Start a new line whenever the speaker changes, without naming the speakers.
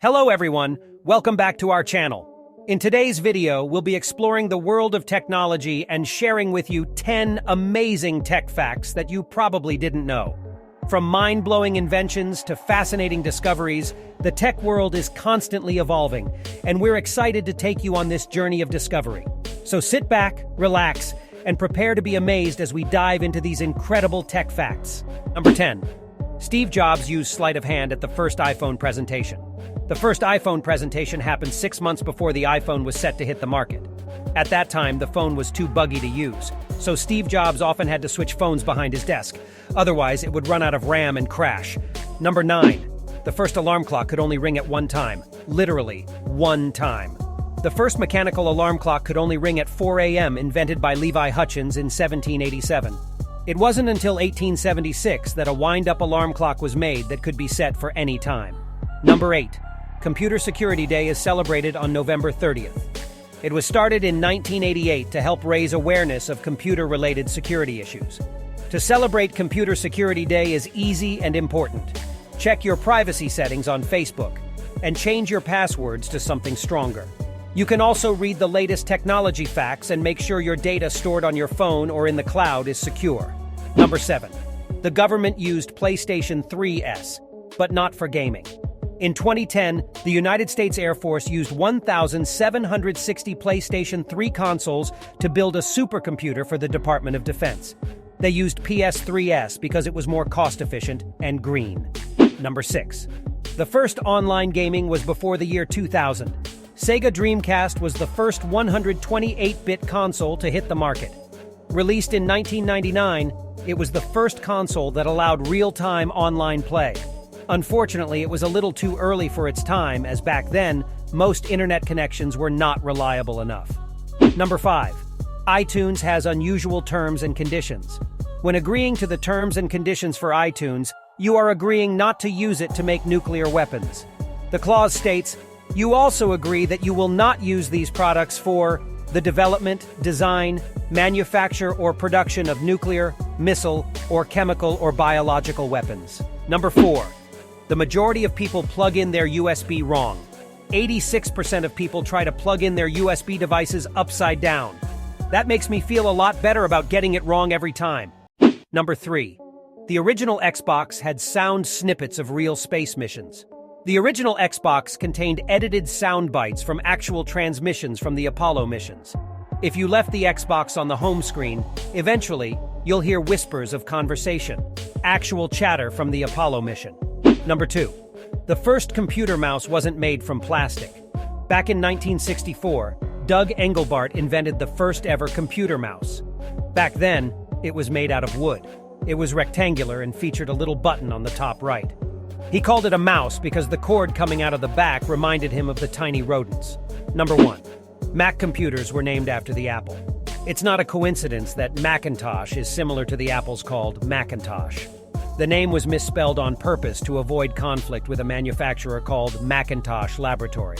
Hello everyone, welcome back to our channel. In today's video, we'll be exploring the world of technology and sharing with you 10 amazing tech facts that you probably didn't know. From mind-blowing inventions to fascinating discoveries, the tech world is constantly evolving, and we're excited to take you on this journey of discovery. So sit back, relax, and prepare to be amazed as we dive into these incredible tech facts. Number 10. Steve Jobs used sleight of hand at the first iPhone presentation. The first iPhone presentation happened 6 months before the iPhone was set to hit the market. At that time, the phone was too buggy to use, so Steve Jobs often had to switch phones behind his desk. Otherwise, it would run out of RAM and crash. Number 9. The first alarm clock could only ring at one time. Literally, one time. The first mechanical alarm clock could only ring at 4 a.m., invented by Levi Hutchins in 1787. It wasn't until 1876 that a wind-up alarm clock was made that could be set for any time. Number 8. Computer Security Day is celebrated on November 30th. It was started in 1988 to help raise awareness of computer-related security issues. To celebrate Computer Security Day is easy and important. Check your privacy settings on Facebook and change your passwords to something stronger. You can also read the latest technology facts and make sure your data stored on your phone or in the cloud is secure. Number 7. The government used PlayStation 3S, but not for gaming. In 2010, the United States Air Force used 1,760 PlayStation 3 consoles to build a supercomputer for the Department of Defense. They used PS3S because it was more cost-efficient and green. Number 6. The first online gaming was before the year 2000. Sega Dreamcast was the first 128-bit console to hit the market. Released in 1999, it was the first console that allowed real-time online play. Unfortunately, it was a little too early for its time, as back then, most internet connections were not reliable enough. Number 5. iTunes has unusual terms and conditions. When agreeing to the terms and conditions for iTunes, you are agreeing not to use it to make nuclear weapons. The clause states, "You also agree that you will not use these products for the development, design, manufacture, or production of nuclear, missile, or chemical or biological weapons." Number 4. The majority of people plug in their USB wrong. 86% of people try to plug in their USB devices upside down. That makes me feel a lot better about getting it wrong every time. Number 3. The original Xbox had sound snippets of real space missions. The original Xbox contained edited sound bites from actual transmissions from the Apollo missions. If you left the Xbox on the home screen, eventually, you'll hear whispers of conversation, actual chatter from the Apollo mission. Number 2. The first computer mouse wasn't made from plastic. Back in 1964, Doug Engelbart invented the first ever computer mouse. Back then, it was made out of wood. It was rectangular and featured a little button on the top right. He called it a mouse because the cord coming out of the back reminded him of the tiny rodents. Number 1. Mac computers were named after the Apple. It's not a coincidence that Macintosh is similar to the Apple's called Macintosh. The name was misspelled on purpose to avoid conflict with a manufacturer called Macintosh Laboratory.